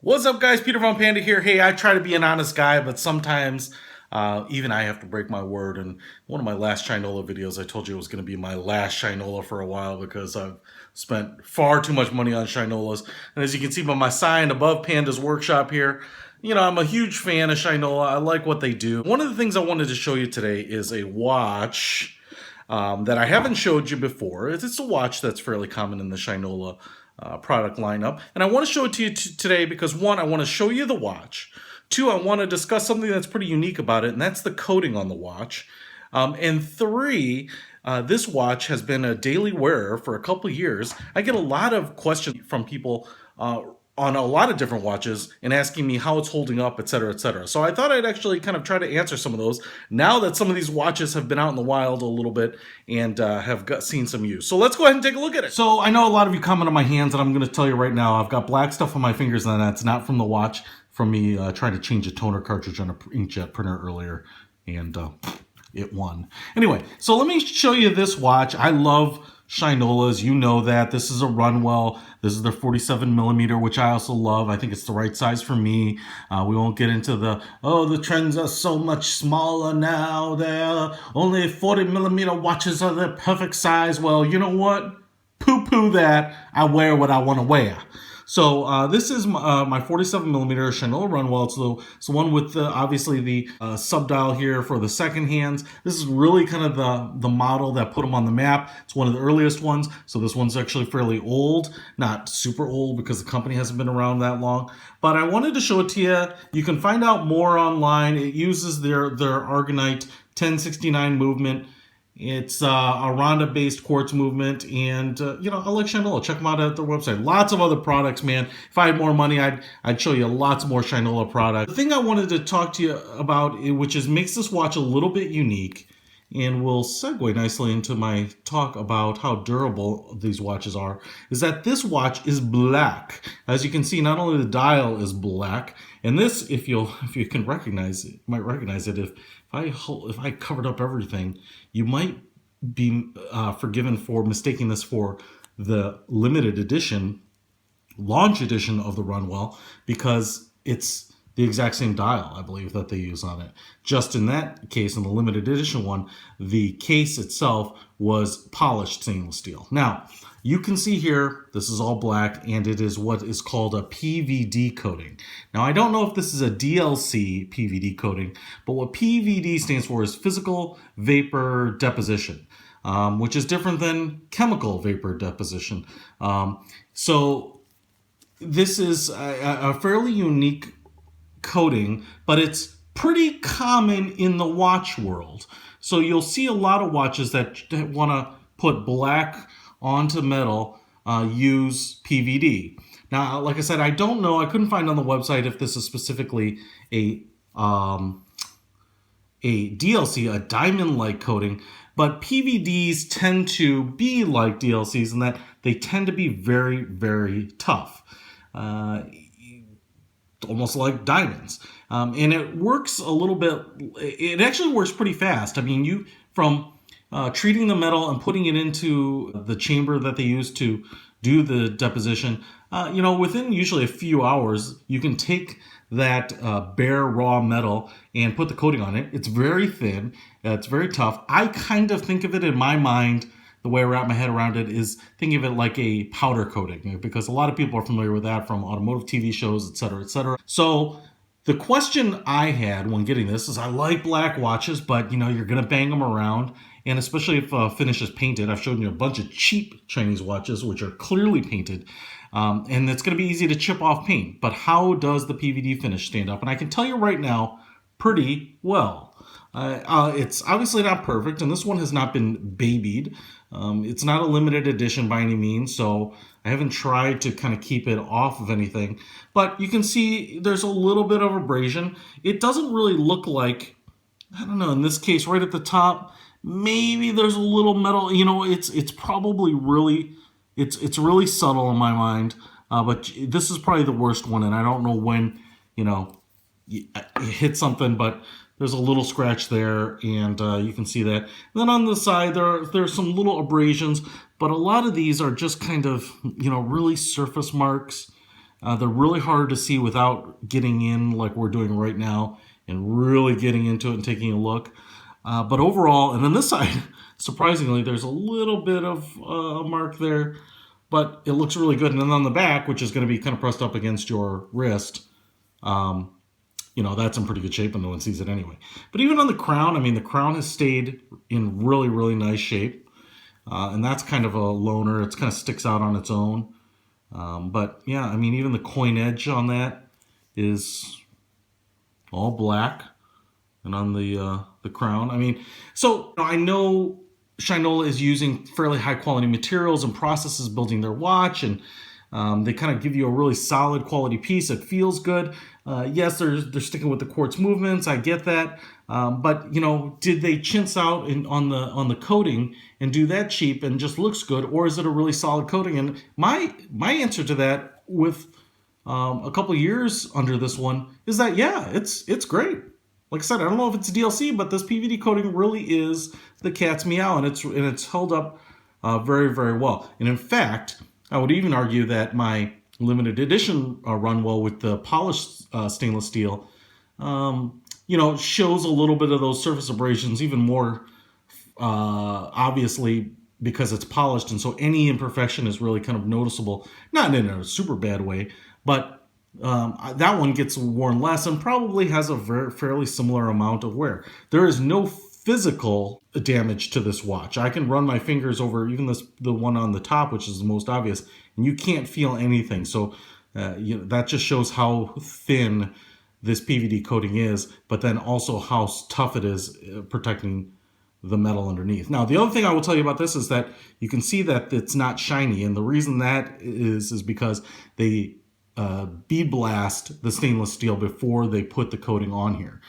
What's up, guys? Peter from Panda here. Hey, I try to be an honest guy, but sometimes even I have to break my word. And one of my last Shinola videos, I told you it was going to be my last Shinola for a while because I've spent far too much money on Shinolas. And as you can see by my sign above Panda's workshop here, I'm a huge fan of Shinola. I like what they do. One of the things I wanted to show you today is a watch that I haven't showed you before. It's a watch that's fairly common in the Shinola product lineup. And I want to show it to you today because, one, I want to show you the watch. Two, I want to discuss something that's pretty unique about it, and that's the coating on the watch. And three, this watch has been a daily wearer for a couple years. I get a lot of questions from people on a lot of different watches and asking me how it's holding up, et cetera, et cetera. So I thought I'd actually kind of try to answer some of those now that some of these watches have been out in the wild a little bit and have seen some use. So let's go ahead and take a look at it. So I know a lot of you comment on my hands, and I'm going to tell you right now, I've got black stuff on my fingers, and that's not from the watch, from me trying to change a toner cartridge on an inkjet printer earlier, and it won. Anyway, so let me show you this watch. I love Shinolas, you know that. This is a Runwell. This is their 47mm, which I also love. I think it's the right size for me. We won't get into the trends are so much smaller now. They're only 40mm watches are the perfect size. Well, you know what? Poo-poo that. I wear what I want to wear. So this is my 47mm Shinola Runwell. It's the one with obviously the sub-dial here for the second hands. This is really kind of the model that put them on the map. It's one of the earliest ones. So this one's actually fairly old, not super old because the company hasn't been around that long. But I wanted to show it to you. You can find out more online. It uses their Argonite 1069 movement. It's a Ronda-based quartz movement, and I like Shinola. Check them out at their website. Lots of other products, man. If I had more money, I'd show you lots more Shinola products. The thing I wanted to talk to you about, which makes this watch a little bit unique, and will segue nicely into my talk about how durable these watches are, is that this watch is black. As you can see, not only the dial is black, and this, if you can recognize it, might recognize it. If I covered up everything, you might be forgiven for mistaking this for the limited edition, launch edition of the Runwell, because it's the exact same dial, I believe, that they use on it. Just in that case, in the limited edition one, the case itself was polished stainless steel. Now, you can see here, this is all black, and it is what is called a PVD coating. Now, I don't know if this is a DLC PVD coating, but what PVD stands for is physical vapor deposition, which is different than chemical vapor deposition. So this is a fairly unique coating, but it's pretty common in the watch world. So you'll see a lot of watches that want to put black onto metal use PVD. Now, like I said, I don't know. I couldn't find on the website if this is specifically a DLC, a diamond-like coating, but PVDs tend to be like DLCs in that they tend to be very, very tough. Almost like diamonds. And it works a little bit, it actually works pretty fast. I mean, from treating the metal and putting it into the chamber that they use to do the deposition, within usually a few hours, you can take that bare raw metal and put the coating on it. It's very thin, it's very tough. I kind of think of it in my mind, the way I wrap my head around it is thinking of it like a powder coating, because a lot of people are familiar with that from automotive TV shows, et cetera, et cetera. So the question I had when getting this is, I like black watches, but you're going to bang them around, and especially if finish is painted. I've shown you a bunch of cheap Chinese watches, which are clearly painted, and it's going to be easy to chip off paint. But how does the PVD finish stand up? And I can tell you right now, pretty well. It's obviously not perfect, and this one has not been babied. It's not a limited edition by any means, so I haven't tried to kind of keep it off of anything. But you can see there's a little bit of abrasion. It doesn't really look like, I don't know, in this case, right at the top, maybe there's a little metal. It's probably really, it's really subtle in my mind. But this is probably the worst one, and I don't know when, you hit something, but there's a little scratch there, and you can see that. And then on the side, there's some little abrasions, but a lot of these are just kind of, really surface marks. They're really hard to see without getting in like we're doing right now and really getting into it and taking a look. But overall, and then this side, surprisingly, there's a little bit of a mark there, but it looks really good. And then on the back, which is going to be kind of pressed up against your wrist, that's in pretty good shape and no one sees it anyway. But even on the crown, I mean, the crown has stayed in really, really nice shape. And that's kind of a loner. It kind of sticks out on its own. But yeah, I mean, even the coin edge on that is all black. And on the crown, I mean, so I know Shinola is using fairly high quality materials and processes building their watch, and they kind of give you a really solid quality piece. It feels good. Yes, they're sticking with the quartz movements. I get that, but did they chintz out on the coating and do that cheap and just looks good, or is it a really solid coating? And my answer to that, with a couple of years under this one, is that yeah, it's great. Like I said, I don't know if it's a DLC, but this PVD coating really is the cat's meow, and it's held up very, very well. And in fact, I would even argue that my limited edition Runwell with the polished stainless steel, shows a little bit of those surface abrasions even more obviously because it's polished, and so any imperfection is really kind of noticeable. Not in a super bad way, but that one gets worn less and probably has a fairly similar amount of wear. There is no physical damage to this watch. I can run my fingers over even the one on the top, which is the most obvious, and you can't feel anything. So that just shows how thin this PVD coating is, but then also how tough it is protecting the metal underneath. Now, the other thing I will tell you about this is that you can see that it's not shiny, and the reason that is because they bead blast the stainless steel before they put the coating on here.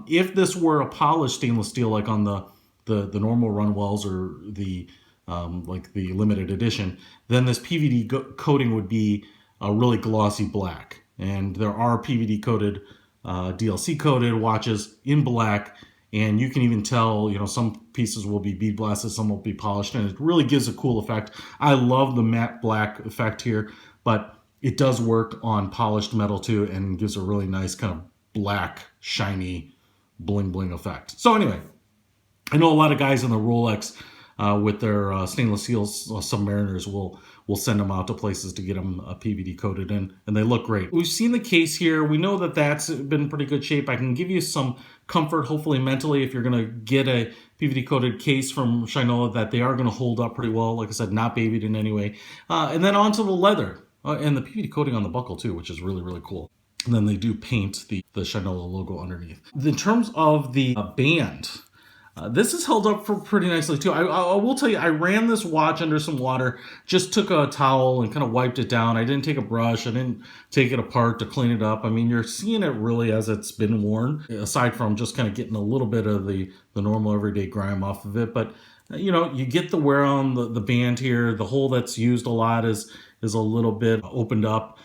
If this were a polished stainless steel like on the normal Runwells or the like the limited edition, then this PVD coating would be a really glossy black. And there are PVD coated DLC coated watches in black, and you can even tell, some pieces will be bead blasted, some will be polished, and it really gives a cool effect. I love the matte black effect here, but it does work on polished metal too, and gives a really nice kind of black, shiny, bling bling effect. So anyway, I know a lot of guys in the Rolex with their stainless steel Submariners will send them out to places to get them PVD coated, and they look great. We've seen the case here. We know that that's been in pretty good shape. I can give you some comfort, hopefully mentally, if you're going to get a PVD coated case from Shinola, that they are going to hold up pretty well. Like I said, not babied in any way. And then onto the leather. And the PVD coating on the buckle too, which is really, really cool. And then they do paint the Shinola logo underneath. In terms of the band, this is held up for pretty nicely too. I will tell you, I ran this watch under some water, just took a towel and kind of wiped it down. I didn't take a brush. I didn't take it apart to clean it up. I mean, you're seeing it really as it's been worn, aside from just kind of getting a little bit of the normal everyday grime off of it. But you get the wear on the band here. The hole that's used a lot is a little bit opened up.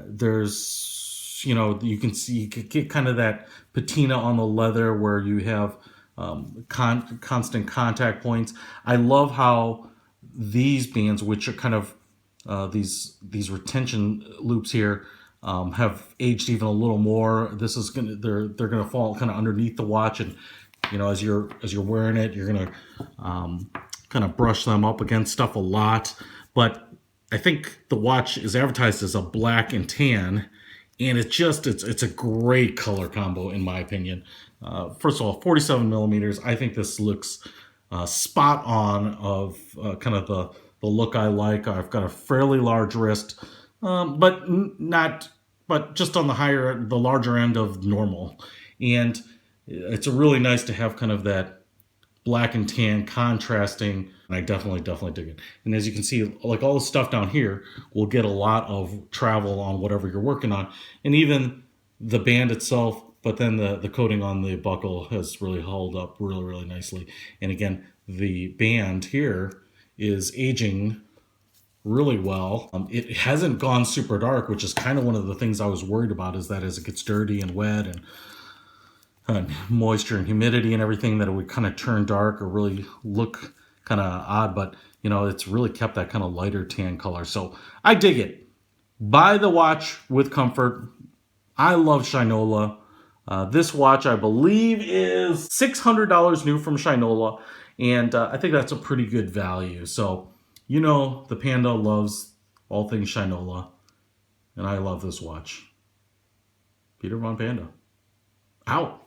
There's, you can see, you can get kind of that patina on the leather where you have constant contact points. I love how these bands, which are kind of these retention loops here, have aged even a little more. This is they're gonna fall kind of underneath the watch, and as you're wearing it, you're gonna kind of brush them up against stuff a lot. But I think the watch is advertised as a black and tan, and it's a great color combo in my opinion. First of all, 47 millimeters. I think this looks spot on of kind of the look I like. I've got a fairly large wrist, but just on the larger end of normal, and it's really nice to have kind of that black and tan contrasting, and I definitely dig it. And as you can see, like all the stuff down here will get a lot of travel on whatever you're working on, and even the band itself, but then the coating on the buckle has really held up really, really nicely. And again, the band here is aging really well. It hasn't gone super dark, which is kind of one of the things I was worried about, is that as it gets dirty and wet and moisture and humidity and everything, that it would kind of turn dark or really look kind of odd. But it's really kept that kind of lighter tan color, so I dig it. Buy the watch with comfort. I love Shinola. This watch, I believe, is $600 new from Shinola, and I think that's a pretty good value. So, you know, the Panda loves all things Shinola, and I love this watch. Peter Von Panda. Out.